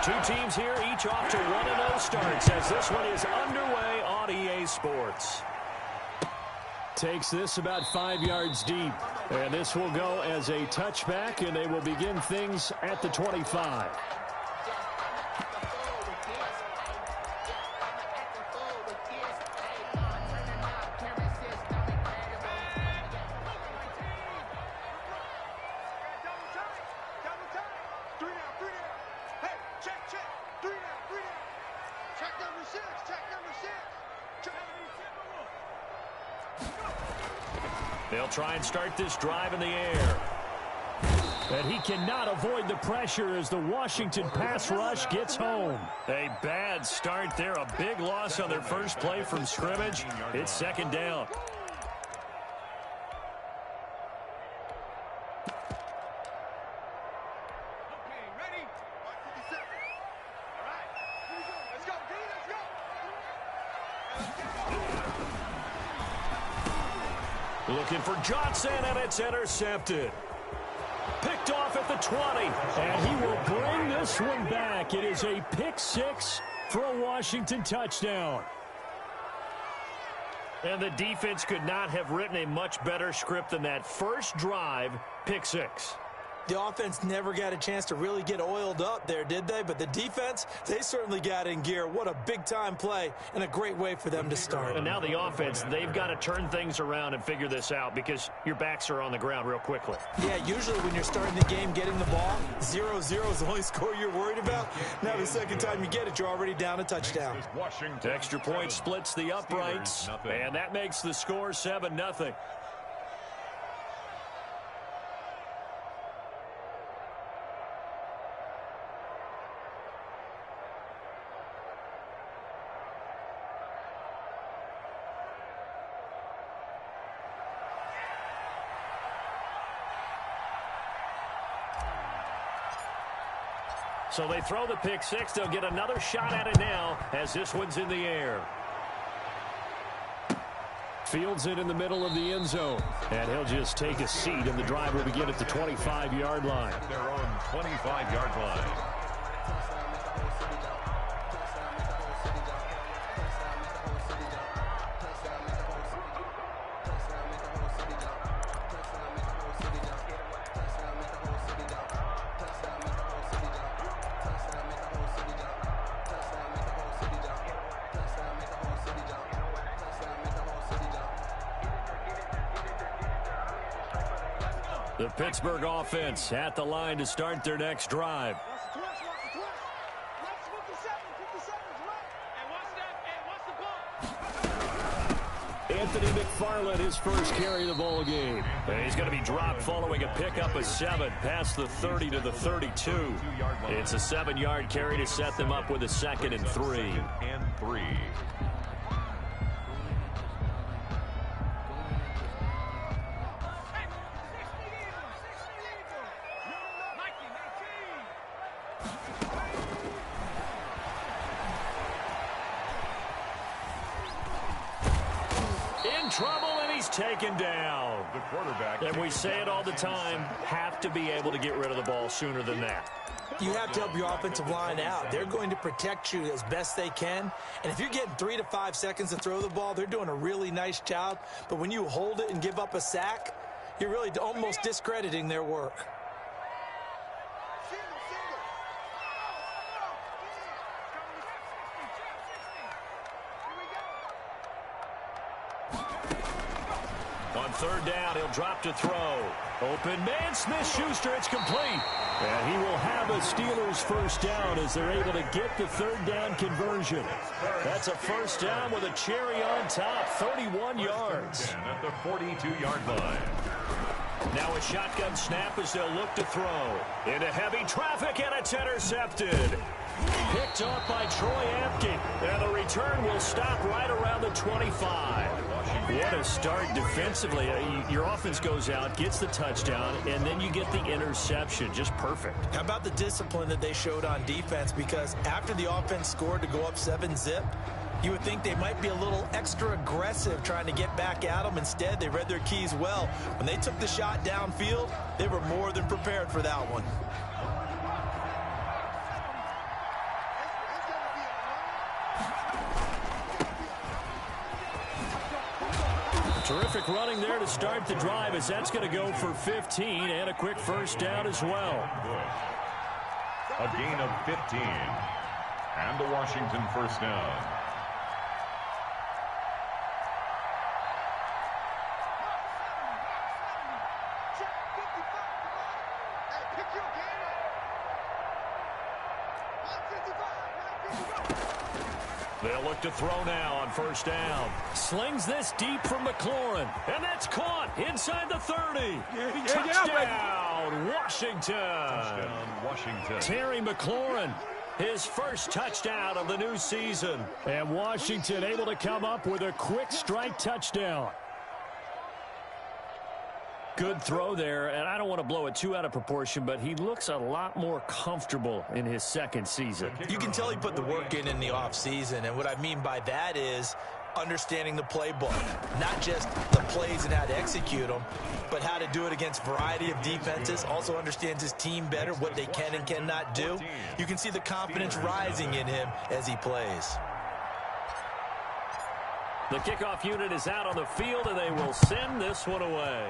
Two teams here, each off to 1-0 starts as this one is underway on EA Sports. Takes this about 5 yards deep. And this will go as a touchback, and they will begin things at the 25. They'll try and start this drive in the air. And he cannot avoid the pressure as the Washington pass rush gets home. A bad start there. A big loss on their first play from scrimmage. It's second down. Looking for Johnson, and it's intercepted. Picked off at the 20. And he will bring this one back. It is a pick six for a Washington touchdown. And the defense could not have written a much better script than that. First drive, pick six. The offense never got a chance to really get oiled up there, did they? But the defense, they certainly got in gear. What a big-time play and a great way for them to start. And now the offense, they've got to turn things around and figure this out because your backs are on the ground real quickly. Yeah, usually when you're starting the game getting the ball, 0-0 is the only score you're worried about. Now the second time you get it, you're already down a touchdown. Extra point splits the uprights, and that makes the score 7-0. So they throw the pick six. They'll get another shot at it now as this one's in the air. Fields it in the middle of the end zone. And he'll just take a seat, and the drive will begin at the 25-yard line. Their own 25-yard line. The Pittsburgh offense at the line to start their next drive. Anthony McFarland, his first carry of the ball game. And he's going to be dropped following a pickup of 7 past the 30 to the 32. It's a 7-yard carry to set them up with a 2nd and 3. Trouble, and he's taken down. The quarterback. And we say it all the time, have to be able to get rid of the ball sooner than that. You have to help your offensive line out. They're going to protect you as best they can. And if you're getting 3 to 5 seconds to throw the ball, they're doing a really nice job. But when you hold it and give up a sack, you're really almost discrediting their work. On third down, he'll drop to throw. Open man, Smith-Schuster, it's complete. And he will have a Steelers first down as they're able to get the third down conversion. That's a first down with a cherry on top, 31 yards. At the 42-yard line. Now a shotgun snap as they'll look to throw. Into heavy traffic, and it's intercepted. Picked off by Troy Apke. And the return will stop right around the 25. What a start defensively. Your offense goes out, gets the touchdown, and then you get the interception. Just perfect. How about the discipline that they showed on defense? Because after the offense scored to go up 7-zip, you would think they might be a little extra aggressive trying to get back at them. Instead, they read their keys well. When they took the shot downfield, they were more than prepared for that one. Terrific running there to start the drive, as that's going to go for 15 and a quick first down as well. A gain of 15. And the Washington first down. They'll look to throw now on first down. Slings this deep from McLaurin, and that's caught inside the 30. Touchdown, Washington. Touchdown, Washington. Terry McLaurin, his first touchdown of the new season. And Washington able to come up with a quick strike touchdown. Good throw there, and I don't want to blow it too out of proportion, but he looks a lot more comfortable in his second season. You can tell he put the work in the offseason, and what I mean by that is understanding the playbook. Not just the plays and how to execute them, but how to do it against a variety of defenses. Also understands his team better, what they can and cannot do. You can see the confidence rising in him as he plays. The kickoff unit is out on the field, and they will send this one away.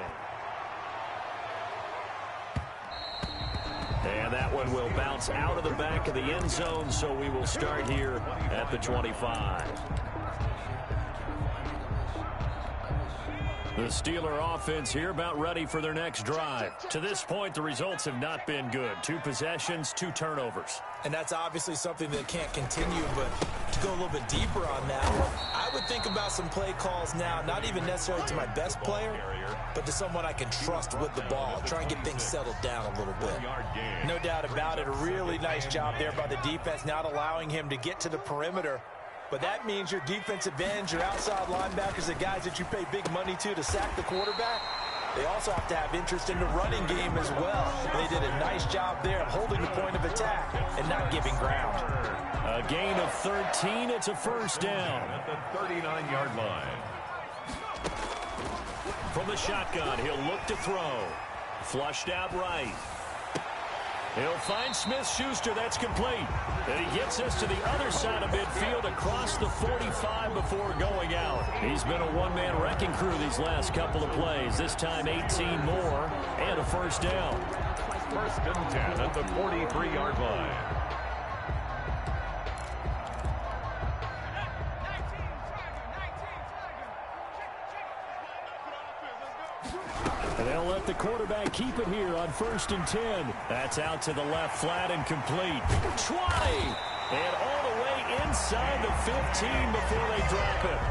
And that one will bounce out of the back of the end zone, so we will start here at the 25. The Steeler offense here about ready for their next drive. To this point, the results have not been good. 2 possessions, 2 turnovers. And that's obviously something that can't continue, but to go a little bit deeper on that, I would think about some play calls now, not even necessarily to my best player, but to someone I can trust with the ball. Try and get things settled down a little bit. No doubt about it, a really nice job there by the defense, not allowing him to get to the perimeter. But that means your defensive ends, your outside linebackers, the guys that you pay big money to sack the quarterback, they also have to have interest in the running game as well. And they did a nice job there of holding the point of attack and not giving ground. A gain of 13. It's a first down. At the 39-yard line. From the shotgun, he'll look to throw. Flushed out right. He'll find Smith-Schuster. That's complete. And he gets us to the other side of midfield across the 45 before going out. He's been a one-man wrecking crew these last couple of plays. This time 18 more and a first down. First and 10 at the 43-yard line. And they'll let the quarterback keep it here on first and 10. That's out to the left flat and complete. 20! And all the way inside the 15 before they drop it.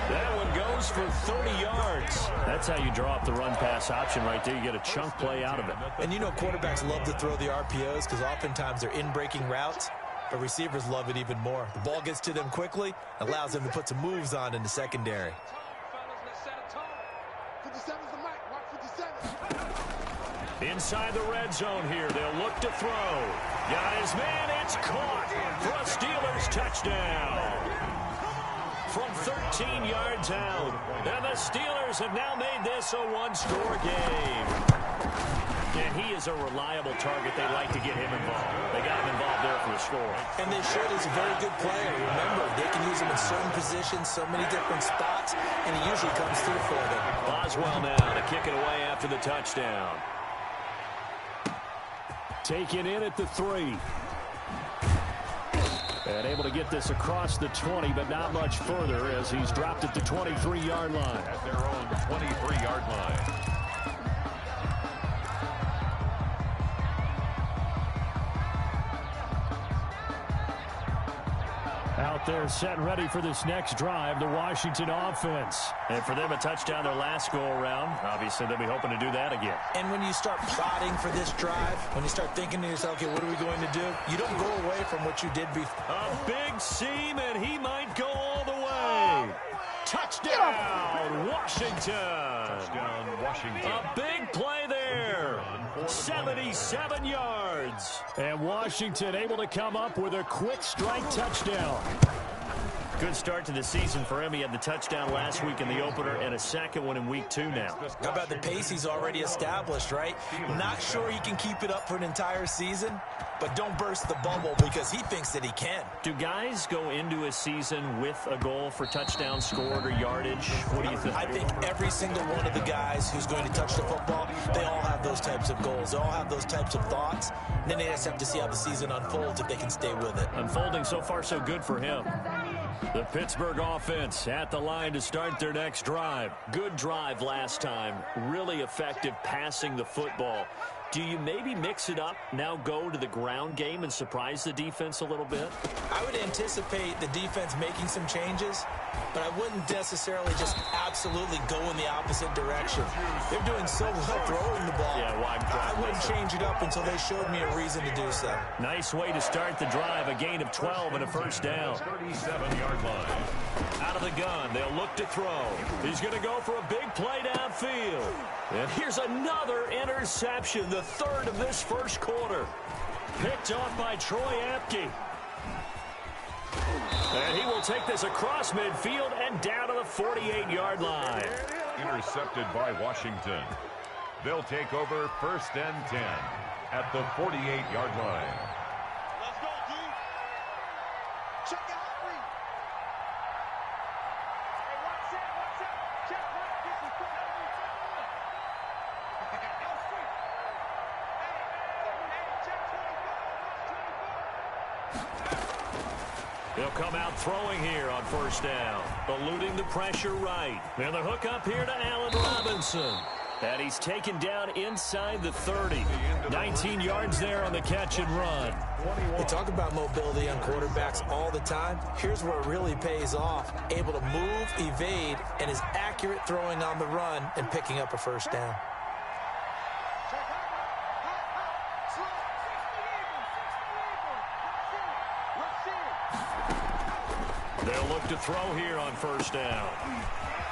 That one goes for 30 yards. That's how you draw up the run-pass option right there. You get a chunk play out of it. And you know quarterbacks love to throw the RPOs because oftentimes they're in-breaking routes, but receivers love it even more. The ball gets to them quickly, allows them to put some moves on in the secondary. Inside the red zone here, they'll look to throw. Got his man, it's caught for a Steelers touchdown. From 13 yards out, and the Steelers have now made this a one-score game. And he is a reliable target. They like to get him involved. They got him involved there for the score. And they should. He's a very good player. Remember, they can use him in certain positions, so many different spots, and he usually comes through for them. Boswell now to kick it away after the touchdown. Taken in at the 3. And able to get this across the 20, but not much further as he's dropped at the 23-yard line. At their own 23-yard line. Out there set and ready for this next drive, the Washington offense. And for them, a touchdown their last go-around. Obviously, they'll be hoping to do that again. And when you start plotting for this drive, when you start thinking to yourself, okay, what are we going to do? You don't go away from what you did before. A big seam, and he might go all the way. Touchdown, Washington. Touchdown, Washington. A big play there. 77 yards. And Washington able to come up with a quick strike touchdown. Good start to the season for him. He had the touchdown last week in the opener and a second one in week 2 now. How about the pace he's already established, right? Not sure he can keep it up for an entire season, but don't burst the bubble because he thinks that he can. Do guys go into a season with a goal for touchdown scored or yardage? What do you think? I think every single one of the guys who's going to touch the football, they all have those types of goals. They all have those types of thoughts. And then they just have to see how the season unfolds if they can stay with it. Unfolding so far so good for him. The Pittsburgh offense at the line to start their next drive. Good drive last time. Really effective passing the football. Do you maybe mix it up, now go to the ground game and surprise the defense a little bit? I would anticipate the defense making some changes, but I wouldn't necessarily just absolutely go in the opposite direction. They're doing so well throwing the ball. Yeah, well, I wouldn't change it up until they showed me a reason to do so. Nice way to start the drive. A gain of 12 and a first down. 37-yard line. Out of the gun, they'll look to throw. He's going to go for a big play downfield. And here's another interception, the third of this first quarter. Picked off by Troy Apke. And he will take this across midfield and down to the 48-yard line. Intercepted by Washington. They'll take over 1st and 10 at the 48-yard line. Let's go, D. Check out Henry. Hey, watch that, watch that. Check right. This is quick. He'll come out throwing here on first down. Eluding the pressure right. And the hook up here to Allen Robinson. And he's taken down inside the 30. 19 yards there on the catch and run. We talk about mobility on quarterbacks all the time. Here's where it really pays off. Able to move, evade, and is accurate throwing on the run and picking up a first down. They'll look to throw here on first down.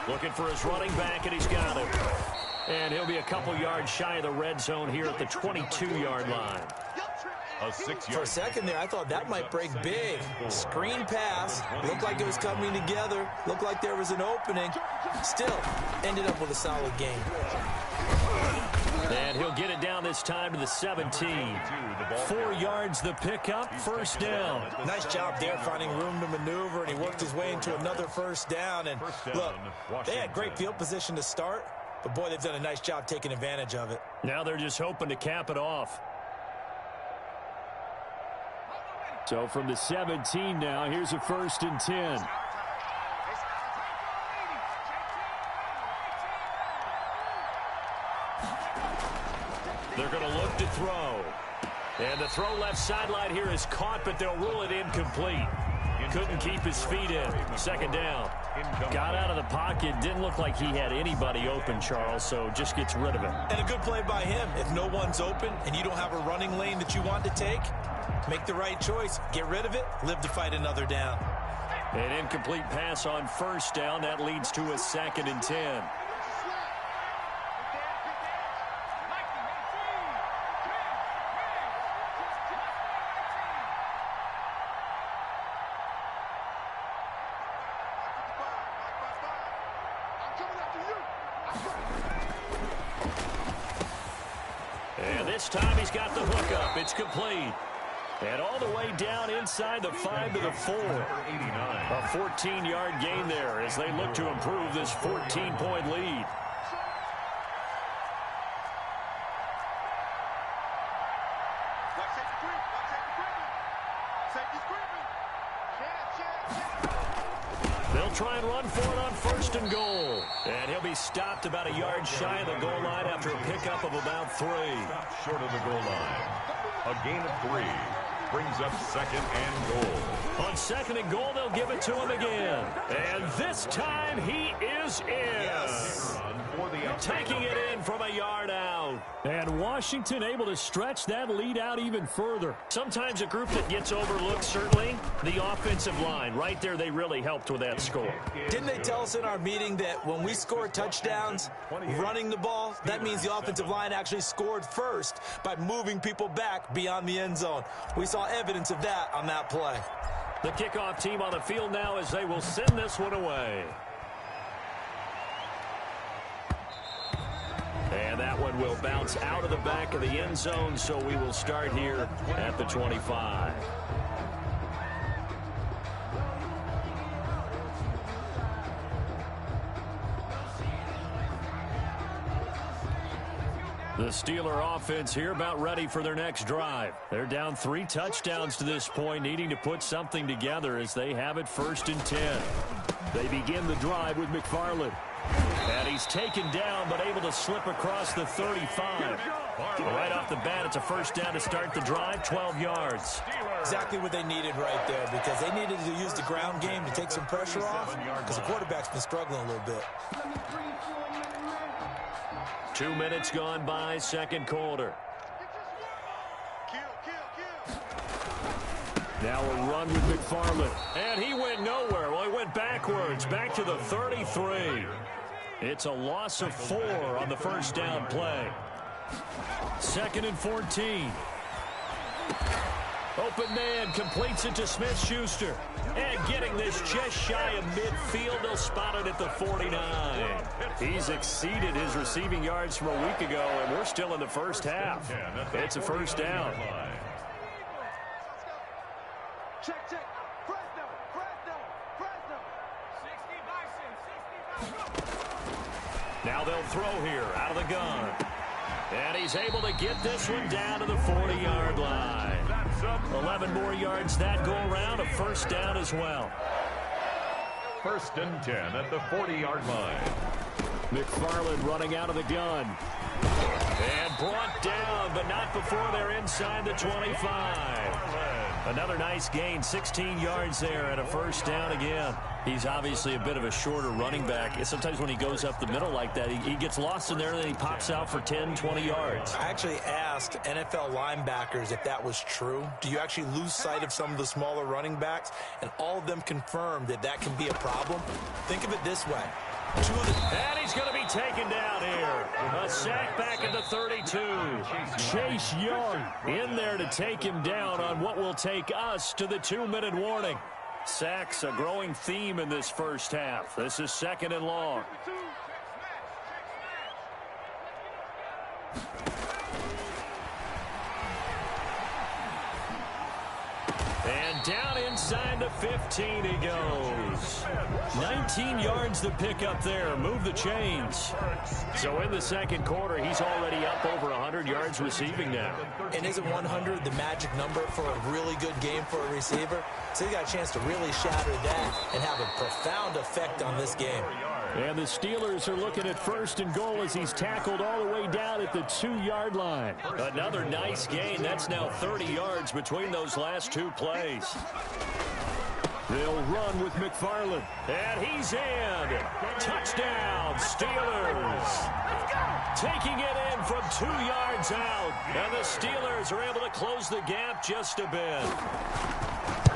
Looking for his running back, and he's got it. And he'll be a couple yards shy of the red zone here at the 22-yard line. A 6-yard. For a second there, I thought that might break big. Screen pass. Looked like it was coming together. Looked like there was an opening. Still, ended up with a solid game. And he'll get it down this time to the 17. 4 yards the pickup, first down. Nice job there finding room to maneuver, and he worked his way into another first down. And look, they had great field position to start, but boy, they've done a nice job taking advantage of it. Now they're just hoping to cap it off. So from the 17 now, here's a 1st and 10. They're going to look to throw. And the throw left sideline here is caught, but they'll rule it incomplete. Couldn't keep his feet in. Second down. Got out of the pocket. Didn't look like he had anybody open, Charles, so just gets rid of it. And a good play by him. If no one's open and you don't have a running lane that you want to take, make the right choice. Get rid of it. Live to fight another down. An incomplete pass on first down. That leads to a 2nd and 10. And this time he's got the hook up. It's complete. And all the way down inside the 5 to the 4. A 14-yard gain there as they look to improve this 14-point lead. They'll try and run for it on 1st and goal. And he'll be stopped about a yard shy of the goal line after a pickup of about 3. Short of the goal line. A gain of 3 brings up 2nd and goal. On 2nd and goal, they'll give it to him again. And this time he is in. Yes. Taking it in from a yard out. And Washington able to stretch that lead out even further. Sometimes a group that gets overlooked, certainly, the offensive line. Right there, they really helped with that score. Didn't they tell us in our meeting that when we score touchdowns running the ball, that means the offensive line actually scored first by moving people back beyond the end zone? We saw evidence of that on that play. The kickoff team on the field now as they will send this one away. And that one will bounce out of the back of the end zone, so we will start here at the 25. The Steeler offense here about ready for their next drive. They're down 3 touchdowns to this point, needing to put something together as they have it 1st and 10. They begin the drive with McFarland. And he's taken down, but able to slip across the 35. Right off the bat, it's a 1st down to start the drive, 12 yards. Exactly what they needed right there, because they needed to use the ground game to take some pressure off, because the quarterback's been struggling a little bit. 2 minutes gone by, 2nd quarter. Now a run with McFarland. And he went nowhere. Well, he went backwards, back to the 33. It's a loss of 4 on the 1st down play. 2nd and 14. Open man completes it to Smith-Schuster. And getting this just shy of midfield, they'll spot it at the 49. He's exceeded his receiving yards from a week ago, and we're still in the 1st half. It's a 1st down. Check. Fresno. 60 Bison. Now they'll throw here out of the gun. And he's able to get this one down to the 40-yard line. 11 more yards that go around, a 1st down as well. 1st and 10 at the 40-yard line. McFarland running out of the gun. And brought down, but not before they're inside the 25. Another nice gain, 16 yards there and a 1st down again. He's obviously a bit of a shorter running back. Sometimes when he goes up the middle like that, he gets lost in there and then he pops out for 10, 20 yards. I actually asked NFL linebackers if that was true. Do you actually lose sight of some of the smaller running backs? And all of them confirmed that that can be a problem. Think of it this way. And he's going to be taken down here. A sack back at the 32. Chase Young in there to take him down on what will take us to the 2-minute warning. Sacks a growing theme in this 1st half. This is 2nd and long. And down inside the 15 he goes. 19 yards the pickup there. Move the chains. So in the 2nd quarter, he's already up over 100 yards receiving now. And isn't 100 the magic number for a really good game for a receiver? So he got a chance to really shatter that and have a profound effect on this game. And the Steelers are looking at 1st and goal as he's tackled all the way down at the 2-yard line. Another nice gain. That's now 30 yards between those last 2 plays. They'll run with McFarland. And he's in. Touchdown, Steelers. Taking it in from 2 yards out. And the Steelers are able to close the gap just a bit.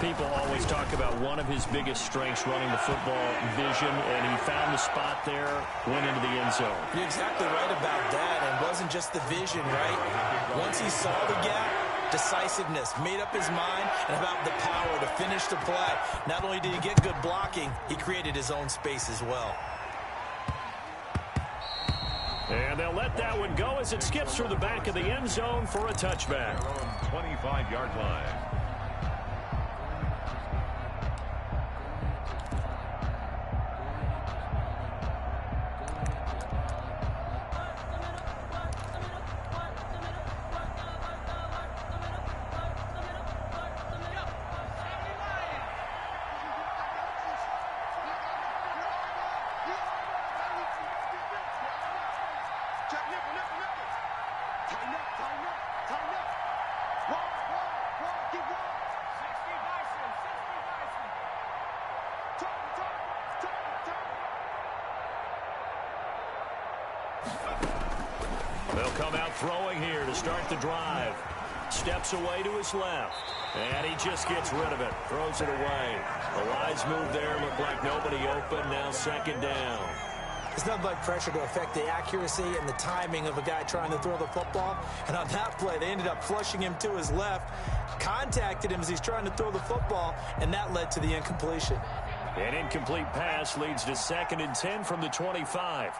People always talk about one of his biggest strengths running the football, vision, and he found the spot there, went into the end zone. You're exactly right about that, and it wasn't just the vision, right? Once he saw the gap, decisiveness, made up his mind, and about the power to finish the play. Not only did he get good blocking, he created his own space as well. And they'll let that one go as it skips through the back of the end zone for a touchback. 25-yard line. They'll come out throwing here to start the drive. Steps away to his left. And he just gets rid of it. Throws it away. The wise move there. Looked like nobody open. Now 2nd down. It's nothing like pressure to affect the accuracy and the timing of a guy trying to throw the football. And on that play, they ended up flushing him to his left. contacted him as he's trying to throw the football, and that led to the incompletion. An incomplete pass leads to 2nd and 10 from the 25.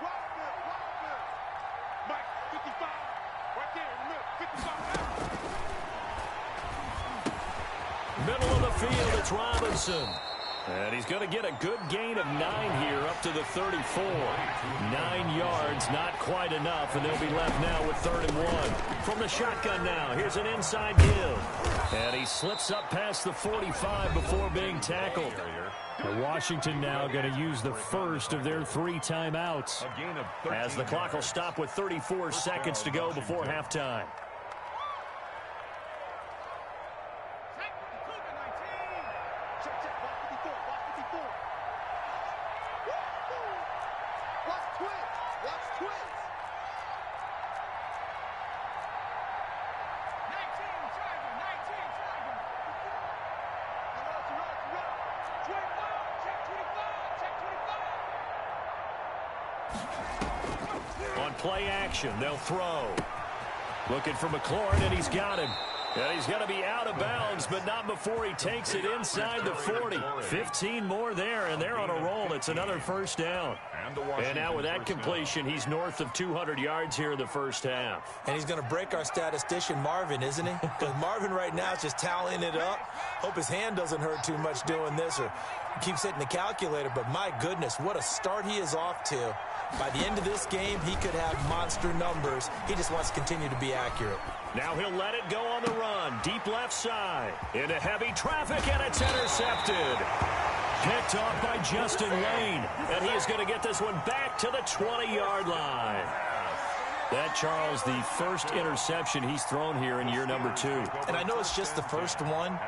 Middle of the field, it's Robinson. And he's going to get a good gain of 9 here up to the 34. 9 yards, not quite enough, and they'll be left now with 3rd and 1. From the shotgun now, here's an inside give. And he slips up past the 45 before being tackled. Washington now going to use the first of their 3 timeouts, as the clock will stop with 34 seconds to go before halftime. On play action, they'll throw. Looking for McLaurin, and he's got him. And he's going to be out of bounds, but not before he takes it inside the 40. 15 more there, and they're on a roll. It's another first down. And now with that completion, he's north of 200 yards here in the first half. And he's going to break our statistician, Marvin, isn't he? Because Marvin right now is just tallying it up. Hope his hand doesn't hurt too much doing this, or keeps hitting the calculator. But my goodness, what a start he is off to. By the end of this game, he could have monster numbers. He just wants to continue to be accurate. Now he'll let it go on the run. Deep left side. Into heavy traffic, and it's intercepted. Picked off by Justin Lane. And he is going to get this one back to the 20-yard line. That, Charles, the first interception he's thrown here in year number 2. And I know it's just the first one,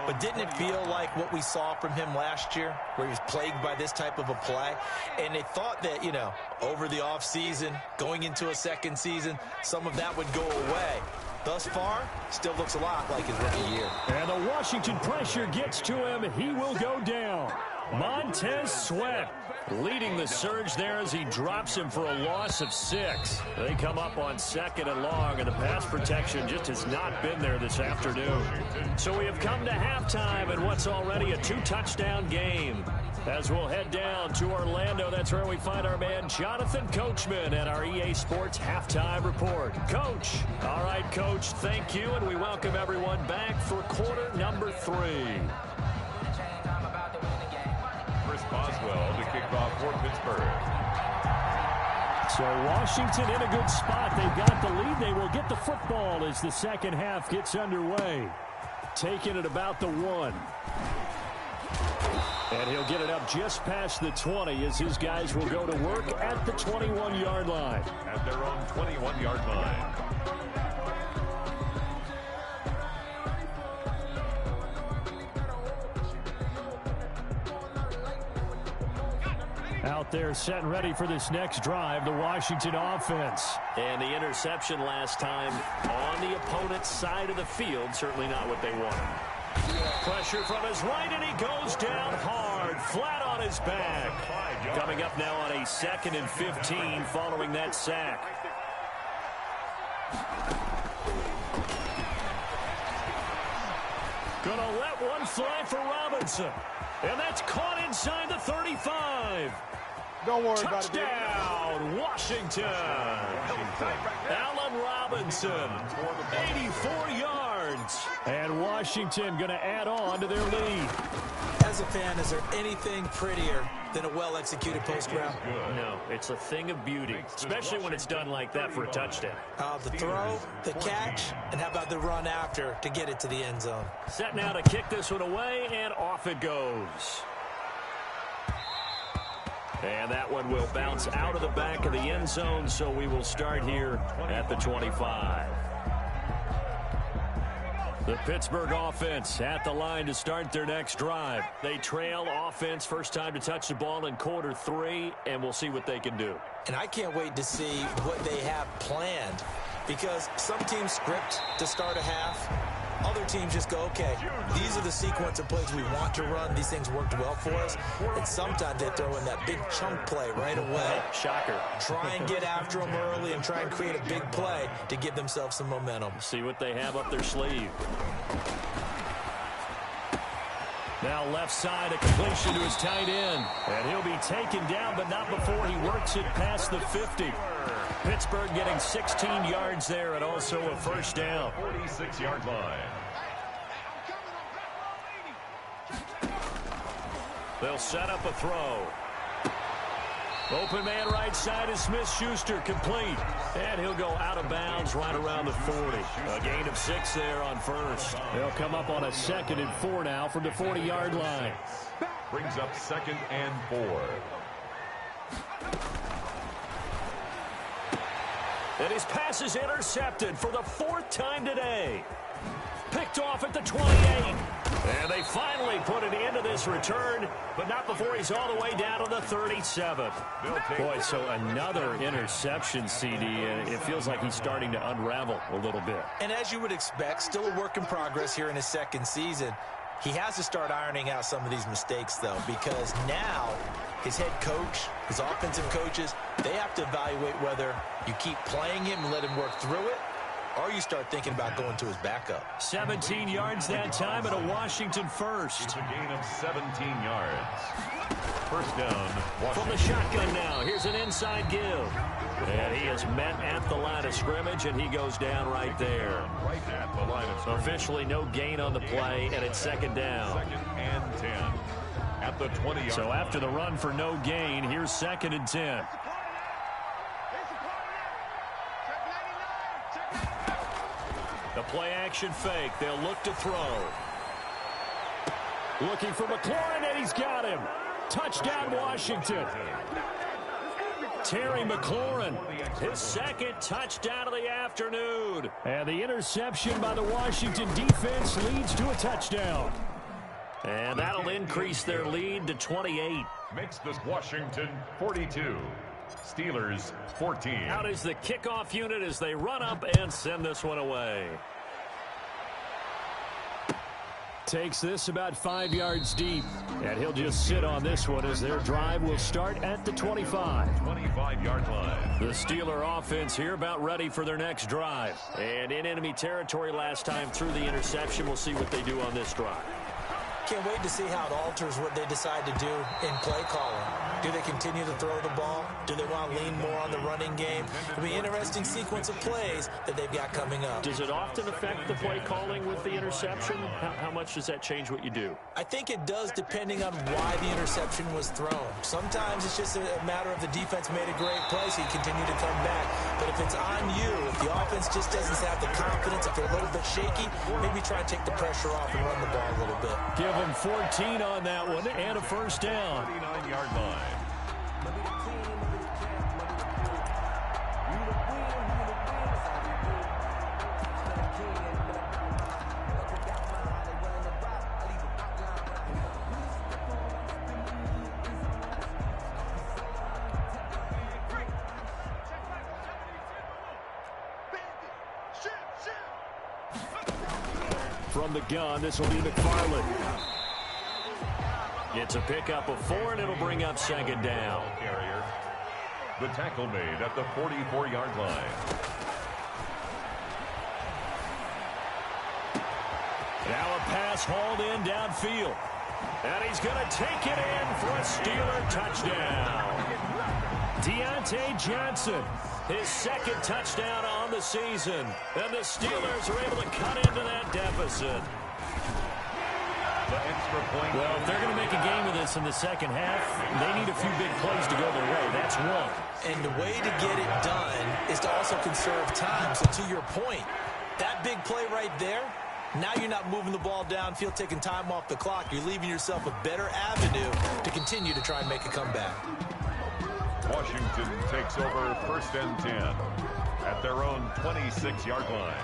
but didn't it feel like what we saw from him last year, where he was plagued by this type of a play? And they thought that, you know, over the offseason, going into a second season, some of that would go away. Thus far, still looks a lot like his rookie year. And the Washington pressure gets to him. He will go down. Montez Sweat leading the surge there as he drops him for a loss of 6. They come up on 2nd and long, and the pass protection just has not been there this afternoon. So we have come to halftime in what's already a 2-touchdown game. As we'll head down to Orlando, that's where we find our man Jonathan Coachman at our EA Sports Halftime Report. Coach. All right, Coach, thank you, and we welcome everyone back for quarter number 3. Boswell to kick off for Pittsburgh. So Washington in a good spot. They've got the lead. They will get the football as the second half gets underway. Taking it about the 1. And he'll get it up just past the 20 as his guys will go to work at the 21-yard line. At their own 21-yard line. Out there set and ready for this next drive, the Washington offense. And the interception last time on the opponent's side of the field, certainly not what they wanted. Pressure from his right, and he goes down hard, flat on his back. Coming up now on a 2nd and 15 following that sack. Gonna let one fly for Robinson. And that's caught inside the 35. Don't worry about it. Touchdown, Washington. Allen Robinson, 84 yards. And Washington going to add on to their lead. As a fan, is there anything prettier than a well-executed post route? No, it's a thing of beauty, especially when it's done like that for a touchdown. The throw, the catch, and how about the run after to get it to the end zone? Set now to kick this one away, and off it goes. And that one will bounce out of the back of the end zone, so we will start here at the 25. The Pittsburgh offense at the line to start their next drive. They trail offense, first time to touch the ball in quarter 3, and we'll see what they can do. And I can't wait to see what they have planned, because some teams script to start a half. Other teams just go, okay, these are the sequence of plays we want to run. These things worked well for us. And sometimes they throw in that big chunk play right away. Shocker. Try and get after them early and try and create a big play to give themselves some momentum. See what they have up their sleeve. Now left side, a completion to his tight end. And he'll be taken down, but not before he works it past the 50. Pittsburgh getting 16 yards there and also a first down. 46-yard line. They'll set up a throw. Open man right side is Smith-Schuster, complete. And he'll go out of bounds right around the 40. A gain of 6 there on first. They'll come up on a 2nd and 4 now from the 40-yard line. Brings up 2nd and 4. And his pass is intercepted for the 4th time today. Picked off at the 28. And they finally put an end to this return, but not before he's all the way down to the 37. Boy, so another interception, CD, and it feels like he's starting to unravel a little bit. And as you would expect, still a work in progress here in his 2nd season. He has to start ironing out some of these mistakes, though, because now his head coach, his offensive coaches, they have to evaluate whether you keep playing him and let him work through it, or you start thinking about going to his backup. 17 yards that time and a Washington first. It's a gain of 17 yards. First down, Washington. From the shotgun now, here's an inside give. And he is met at the line of scrimmage, and he goes down right there. Right at the line of scrimmage. Officially no gain on the play, and it's 2nd down. 2nd and 10. At the 20-yard So after the run for no gain, here's 2nd and 10. The play-action fake. They'll look to throw. Looking for McLaurin, and he's got him. Touchdown, Washington. Terry McLaurin, his 2nd touchdown of the afternoon. And the interception by the Washington defense leads to a touchdown. And that'll increase their lead to 28. Makes this Washington 42. Steelers 14. Out is the kickoff unit as they run up and send this one away. Takes this about 5 yards deep. And he'll just sit on this one as their drive will start at the 25. 25-yard line. The Steeler offense here about ready for their next drive. And in enemy territory last time through the interception. We'll see what they do on this drive. Can't wait to see how it alters what they decide to do in play calling. Do they continue to throw the ball? Do they want to lean more on the running game? It'll be an interesting sequence of plays that they've got coming up. Does it often affect the play calling with the interception? How much does that change what you do? I think it does, depending on why the interception was thrown. Sometimes it's just a matter of the defense made a great play, so you continue to come back. But if it's on you, if the offense just doesn't have the confidence, if they're a little bit shaky, maybe try and take the pressure off and run the ball a little bit. Give them 14 on that one and a first down. 39-yard line. From the gun, this will be McFarland. It's a pickup of 4, and it'll bring up 2nd down. Carrier. The tackle made at the 44-yard line. Now a pass hauled in downfield. And he's going to take it in for a Steeler touchdown. Deontay Johnson, his 2nd touchdown on the season. And the Steelers are able to cut into that deficit. The extra point. Well, if they're going to make a game of this in the second half, they need a few big plays to go their way. That's one. And the way to get it done is to also conserve time. So to your point, that big play right there, now you're not moving the ball downfield, taking time off the clock. You're leaving yourself a better avenue to continue to try and make a comeback. Washington takes over 1st and 10 at their own 26-yard line.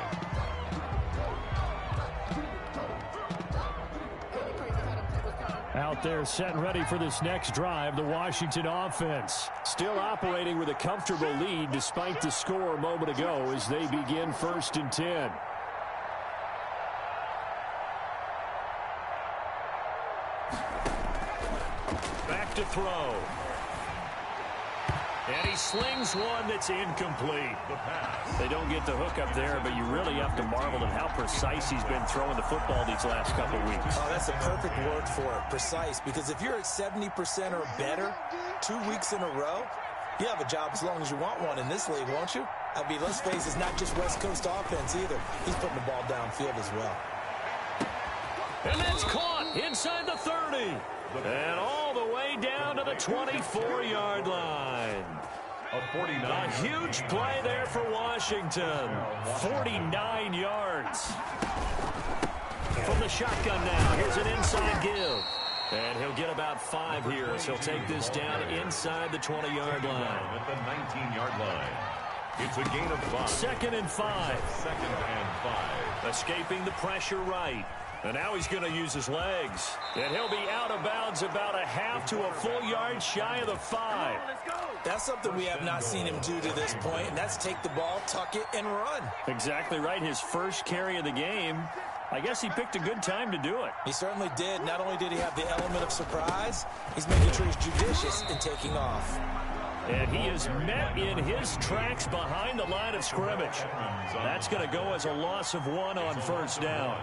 Out there set and ready for this next drive, the Washington offense. Still operating with a comfortable lead despite the score a moment ago as they begin 1st and 10. Back to throw. And he slings one that's incomplete. They don't get the hook up there, but you really have to marvel at how precise he's been throwing the football these last couple weeks. Oh, that's a perfect word for it, precise, because if you're at 70% or better 2 weeks in a row, you have a job as long as you want one in this league, won't you? I mean, let's face it, it's not just West Coast offense either. He's putting the ball downfield as well. And that's caught inside the 30. And all the way down to the 24-yard line. A huge play there for Washington. 49 yards. From the shotgun now, here's an inside give. And he'll get about 5 here as he'll take this down inside the 20-yard line. At the 19-yard line. It's a gain of 5. 2nd and 5. 2nd and 5. Escaping the pressure right. And now he's going to use his legs. And he'll be out of bounds about a half to a full yard shy of the 5. That's something we have not seen him do to this point, and that's take the ball, tuck it, and run. Exactly right. His first carry of the game. I guess he picked a good time to do it. He certainly did. Not only did he have the element of surprise, he's making sure he's judicious in taking off. And he is met in his tracks behind the line of scrimmage. That's going to go as a loss of 1 on first down.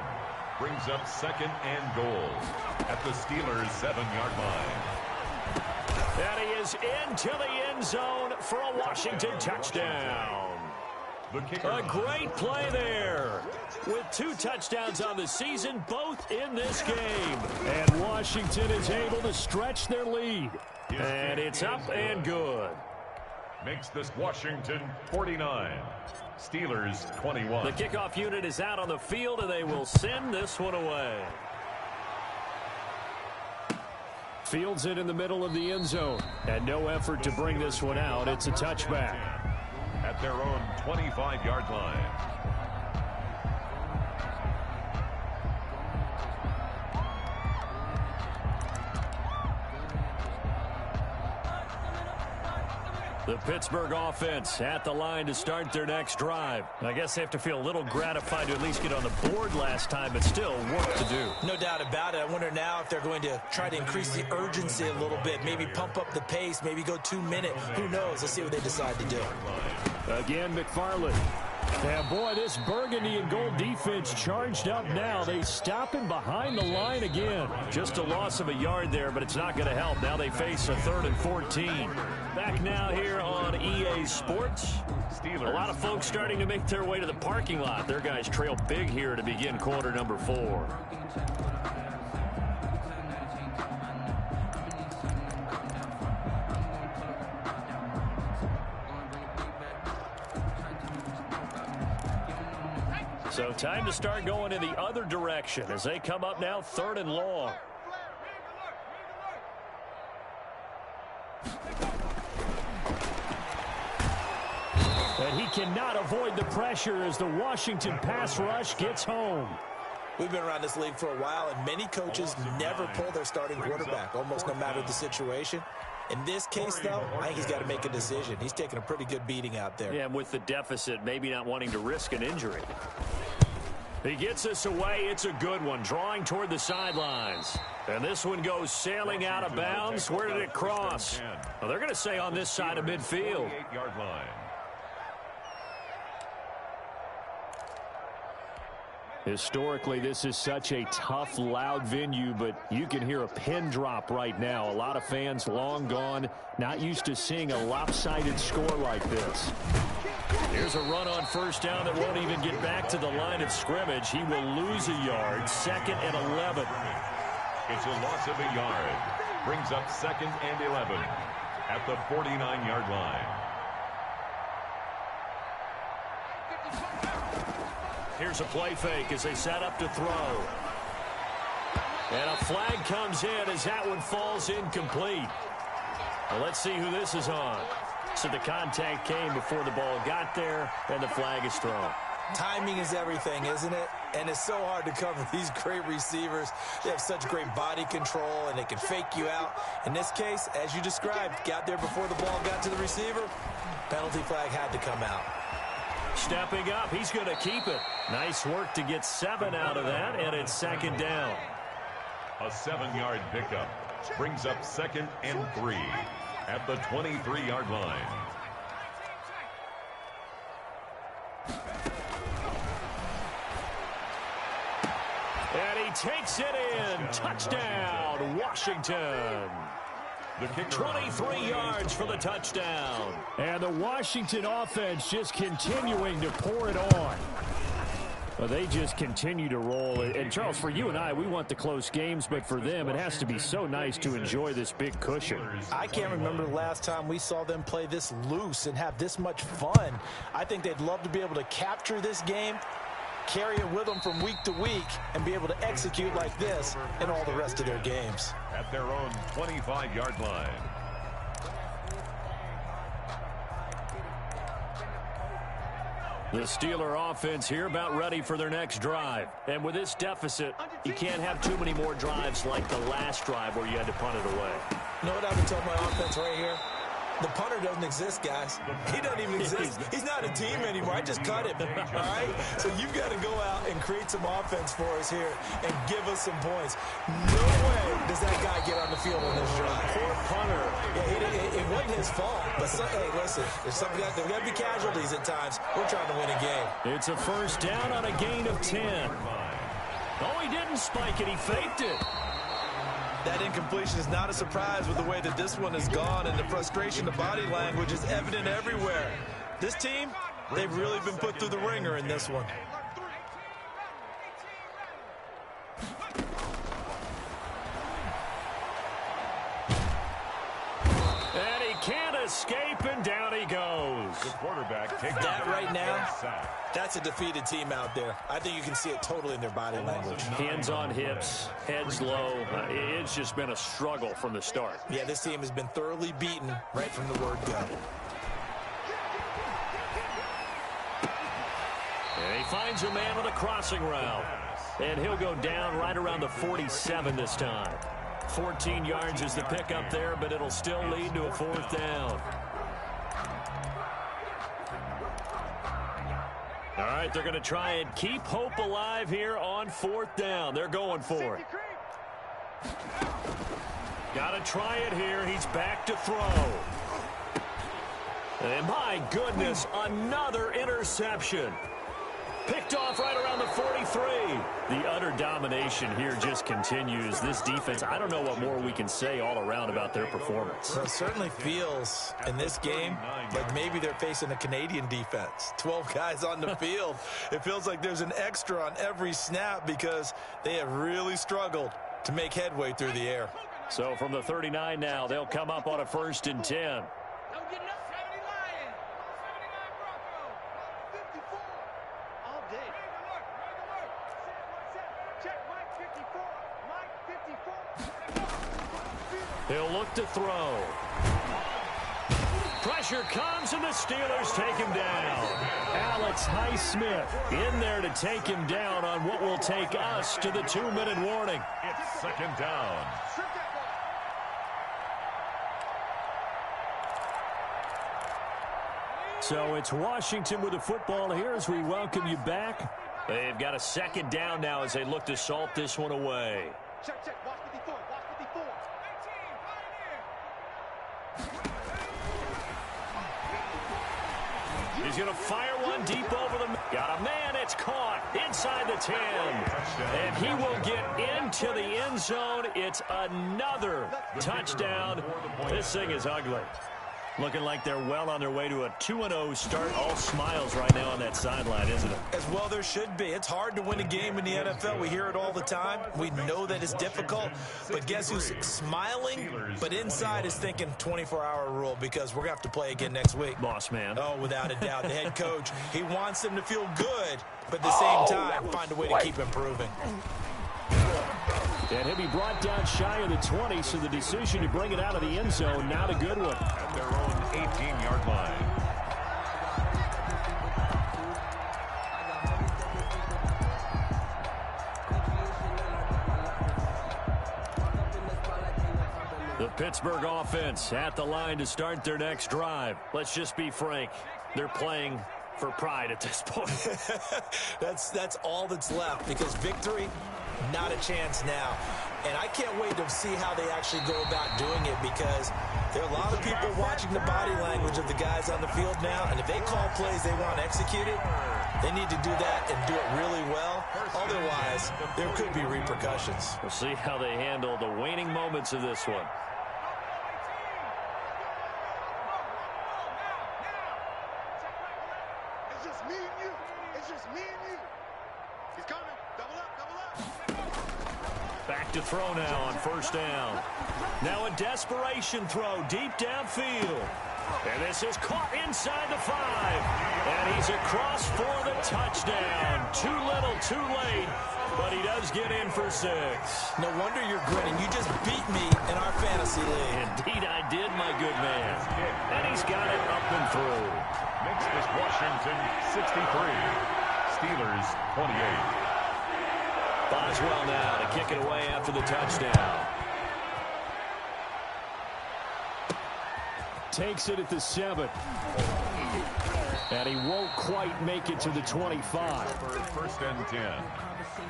Brings up 2nd and goal at the Steelers' 7-yard line. And he is into the end zone for a Washington touchdown. A great play there. With 2 touchdowns on the season, both in this game. And Washington is able to stretch their lead. And it's up and good. Makes this Washington 49. Steelers 21. The kickoff unit is out on the field, and they will send this one away. Fields it in the middle of the end zone. And no effort to bring this one out. It's a touchback. At their own 25-yard line. The Pittsburgh offense at the line to start their next drive. I guess they have to feel a little gratified to at least get on the board last time, but still work to do. No doubt about it. I wonder now if they're going to try to increase the urgency a little bit, maybe pump up the pace, maybe go 2-minute. Who knows? Let's see what they decide to do. Again, McFarland. And boy, this burgundy and gold defense charged up now. They stop him behind the line again. Just a loss of a yard there, but it's not going to help. Now they face a 3rd and 14. Back now here on EA Sports. A lot of folks starting to make their way to the parking lot. Their guys trail big here to begin quarter number 4. So time to start going in the other direction as they come up now 3rd and long. And he cannot avoid the pressure as the Washington pass rush gets home. We've been around this league for a while, and many coaches never pull their starting quarterback, almost no matter the situation. In this case, though, I think he's got to make a decision. He's taking a pretty good beating out there. Yeah, and with the deficit, maybe not wanting to risk an injury. He gets us away. It's a good one, drawing toward the sidelines. And this one goes sailing out of bounds. Where did it cross? Well, they're going to say on this side of midfield. 48-yard line. Historically, this is such a tough, loud venue, but you can hear a pin drop right now. A lot of fans long gone, not used to seeing a lopsided score like this. Here's a run on first down that won't even get back to the line of scrimmage. He will lose a yard, 2nd and 11. It's a loss of a yard. Brings up 2nd and 11 at the 49-yard line. Here's a play fake as they set up to throw. And a flag comes in as that one falls incomplete. Well, let's see who this is on. So the contact came before the ball got there, and the flag is thrown. Timing is everything, isn't it? And it's so hard to cover these great receivers. They have such great body control, and they can fake you out. In this case, as you described, got there before the ball got to the receiver. Penalty flag had to come out. Stepping up, he's going to keep it. Nice work to get 7 out of that, and it's 2nd down. A 7-yard pickup brings up 2nd and 3. at the 23-yard line. And he takes it in. Touchdown, Washington. 23 yards for the touchdown. And the Washington offense just continuing to pour it on. Well, they just continue to roll. And, Charles, for you and I, we want the close games, but for them, it has to be so nice to enjoy this big cushion. I can't remember the last time we saw them play this loose and have this much fun. I think they'd love to be able to capture this game, carry it with them from week to week, and be able to execute like this in all the rest of their games. At their own 25-yard line. The Steeler offense here about ready for their next drive. And with this deficit, you can't have too many more drives like the last drive where you had to punt it away. You know what I would tell my offense right here? The punter doesn't exist, guys. He doesn't even exist. He's not a team anymore. I just cut him, all right? So you've got to go out and create some offense for us here and give us some points. No way does that guy get on the field on this drive. Poor punter. Yeah, it wasn't his fault. But, hey, listen, there's got to be casualties at times. We're trying to win a game. It's a first down on a gain of 10. Oh, he didn't spike it. He faked it. That incompletion is not a surprise with the way that this one has gone, and the frustration, the body language is evident everywhere. This team, they've really been put through the ringer in this one. And he can't escape, and down he goes. The quarterback takes that right now, that's a defeated team out there. I think you can see it totally in their body language. Hands on hips, heads low. It's just been a struggle from the start. Yeah, this team has been thoroughly beaten right from the word go. And he finds a man with a crossing route. And he'll go down right around the 47 this time. 14 yards is the pickup there, but it'll still lead to a fourth down. All right, they're going to try and keep hope alive here on fourth down. They're going for it. Got to try it here. He's back to throw. And my goodness, another interception. Picked off right around the 43. The utter domination here just continues. This defense, I don't know what more we can say all around about their performance. Well, it certainly feels in this game like maybe they're facing a Canadian defense. 12 guys on the field. It feels like there's an extra on every snap because they have really struggled to make headway through the air. So from the 39 now, they'll come up on a 1st and 10. He'll look to throw. Pressure comes, and the Steelers take him down. Alex Highsmith in there to take him down on what will take us to the 2-minute warning. It's 2nd down. So it's Washington with the football here as we welcome you back. They've got a 2nd down now as they look to salt this one away. Check, check. Watch 54. Watch 54. He's going to fire one deep over the... Got a man. It's caught inside the 10. And he will get into the end zone. It's another touchdown. This thing is ugly. Looking like they're well on their way to a 2-0 start. All smiles right now on that sideline, isn't it? As well there should be. It's hard to win a game in the NFL. We hear it all the time. We know that it's difficult. But guess who's smiling? But inside is thinking 24-hour rule because we're going to have to play again next week. Boss man. Oh, without a doubt. The head coach, he wants them to feel good, but at the same time, find a way to keep improving. And he'll be brought down shy of the 20, so the decision to bring it out of the end zone, not a good one. At their own 18-yard line. The Pittsburgh offense at the line to start their next drive. Let's just be frank. They're playing for pride at this point. That's all that's left because victory Not a chance now. And I can't wait to see how they actually go about doing it, because there are a lot of people watching the body language of the guys on the field now, and if they call plays they want executed, they need to do that and do it really well. Otherwise, there could be repercussions. We'll see how they handle the waning moments of this one. It's just me and you. It's just me and you. He's coming. Double up, double up. Back to throw now on first down. Now a desperation throw deep downfield. And this is caught inside the 5. And he's across for the touchdown. Too little, too late. But he does get in for 6. No wonder you're grinning. You just beat me in our fantasy league. Indeed I did, my good man. And he's got it up and through. Makes this Washington 63. Steelers 28. Boswell now to kick it away after the touchdown. Takes it at the 7. And he won't quite make it to the 25. First and 10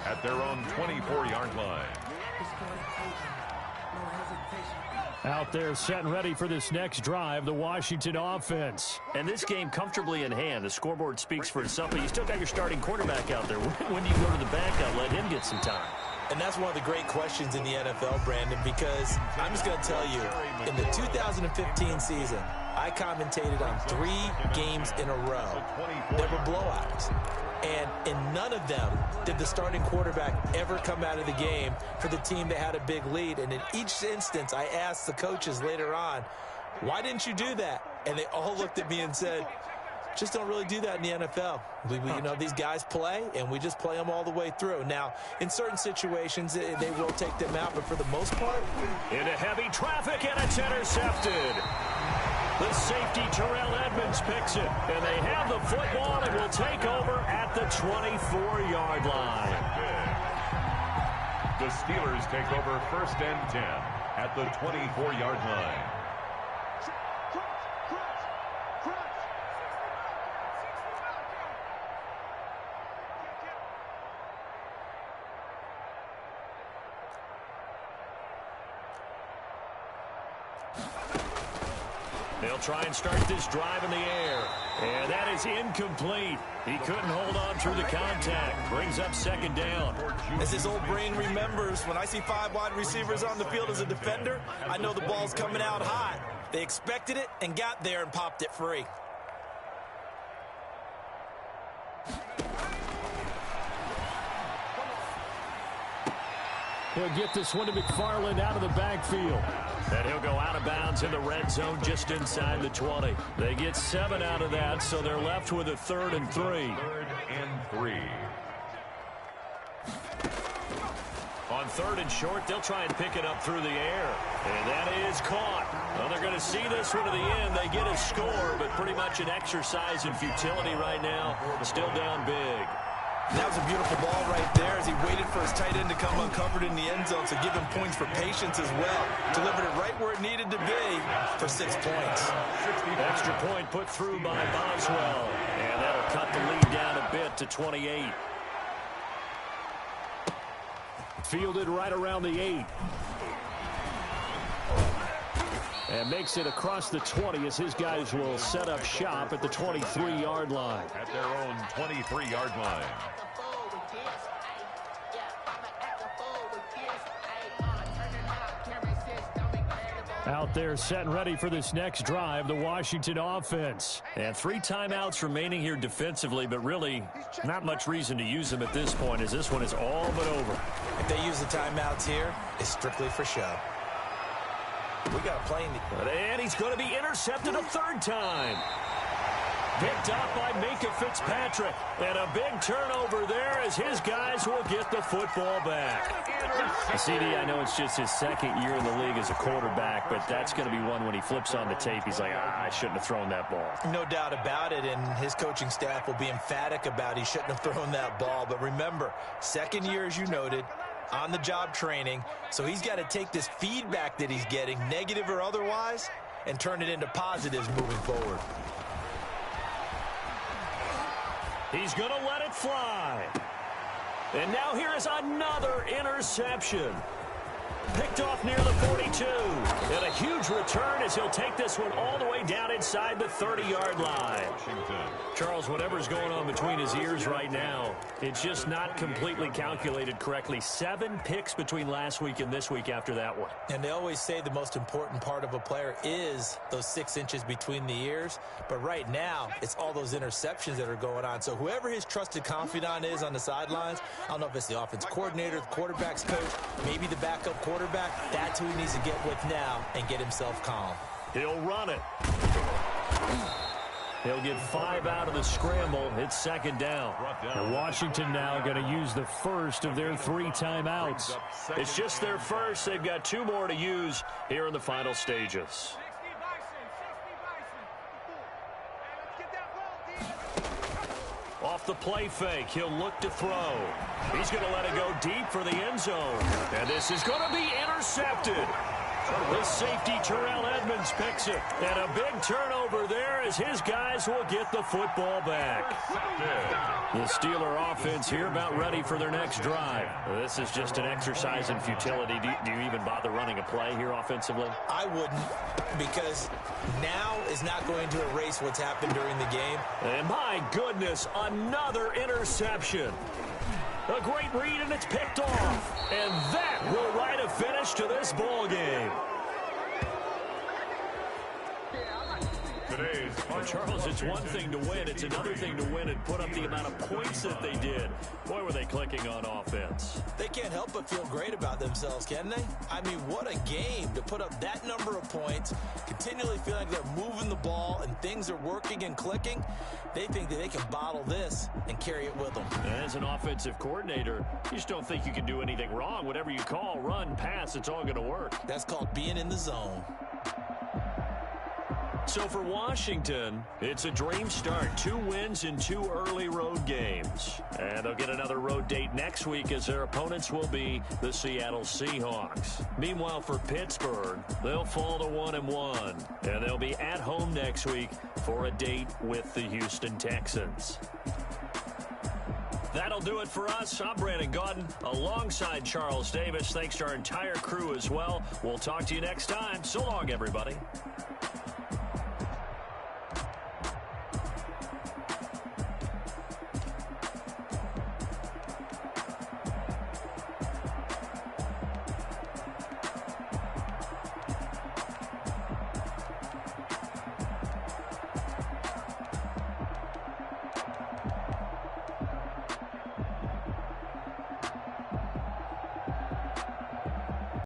at their own 24-yard line. Out there set and ready for this next drive, the Washington offense. And this game comfortably in hand. The scoreboard speaks for itself, but you still got your starting quarterback out there. When do you go to the backup, let him get some time? And that's one of the great questions in the NFL, Brandon, because I'm just going to tell you, in the 2015 season, I commentated on 3 games in a row. There were blowouts. And in none of them did the starting quarterback ever come out of the game for the team that had a big lead. And in each instance, I asked the coaches later on, why didn't you do that? And they all looked at me and said, just don't really do that in the NFL. You know, these guys play, and we just play them all the way through. Now, in certain situations, they will take them out, but for the most part. Into heavy traffic, and it's intercepted. The safety, Terrell Edmonds, picks it, and they have the football and will take over at the 24-yard line. The Steelers take over first and 10 at the 24-yard line. They'll try and start this drive in the air. And that is incomplete. He couldn't hold on through the contact. Brings up second down. As his old brain remembers, when I see 5 wide receivers on the field as a defender, I know the ball's coming out hot. They expected it and got there and popped it free. He'll get this one to McFarland out of the backfield. And he'll go out of bounds in the red zone just inside the 20. They get 7 out of that, so they're left with a 3rd and 3. 3rd and 3. On 3rd and short, they'll try and pick it up through the air. And that is caught. Well, they're going to see this one to the end. They get a score, but pretty much an exercise in futility right now. Still down big. That was a beautiful ball right there as he waited for his tight end to come uncovered in the end zone, so give him points for patience as well. Delivered it right where it needed to be for 6 points. Extra point put through by Boswell. And that'll cut the lead down a bit to 28. Fielded right around the 8. And makes it across the 20 as his guys will set up shop at the 23-yard line. At their own 23-yard line. Out there set and ready for this next drive, the Washington offense. And 3 timeouts remaining here defensively, but really not much reason to use them at this point as this one is all but over. If they use the timeouts here, it's strictly for show. We got a plane. And he's going to be intercepted a 3rd time. Picked up by Minka Fitzpatrick. And a big turnover there as his guys will get the football back. CD, I know it's just his 2nd year in the league as a quarterback, but that's going to be one when he flips on the tape. He's like, I shouldn't have thrown that ball. No doubt about it, and his coaching staff will be emphatic about he shouldn't have thrown that ball. But remember, 2nd year, as you noted, on-the-job training, so he's got to take this feedback that he's getting, negative or otherwise, and turn it into positives moving forward. He's going to let it fly. And now here is another interception. Picked off near the 42. And a huge return as he'll take this one all the way down inside the 30-yard line. Charles, whatever's going on between his ears right now, it's just not completely calculated correctly. 7 picks between last week and this week after that one. And they always say the most important part of a player is those 6 inches between the ears. But right now, it's all those interceptions that are going on. So whoever his trusted confidant is on the sidelines, I don't know if it's the offense coordinator, the quarterback's coach, maybe the backup quarterback, that's who he needs to get with now and get himself calm. He'll run it. He'll get 5 out of the scramble. It's second down. And Washington now going to use the first of their 3 timeouts. It's just their first. They've got 2 more to use here in the final stages. Off the play fake, he'll look to throw. He's going to let it go deep for the end zone. And this is going to be intercepted. The safety, Terrell Edmonds, picks it. And a big turnover there as his guys will get the football back. The Steeler offense here about ready for their next drive. This is just an exercise in futility. Do you even bother running a play here offensively? I wouldn't, because now is not going to erase what's happened during the game. And my goodness, another interception. A great read, and it's picked off. And that will write a finish to this ball game. Well, Charles, it's one thing to win. It's another thing to win and put up the amount of points that they did. Boy, were they clicking on offense. They can't help but feel great about themselves, can they? I mean, what a game to put up that number of points, continually feel like they're moving the ball and things are working and clicking. They think that they can bottle this and carry it with them. As an offensive coordinator, you just don't think you can do anything wrong. Whatever you call, run, pass, it's all going to work. That's called being in the zone. So for Washington, it's a dream start. 2 wins in 2 early road games. And they'll get another road date next week as their opponents will be the Seattle Seahawks. Meanwhile, for Pittsburgh, they'll fall to 1-1. And they'll be at home next week for a date with the Houston Texans. That'll do it for us. I'm Brandon Gaudin alongside Charles Davis. Thanks to our entire crew as well. We'll talk to you next time. So long, everybody.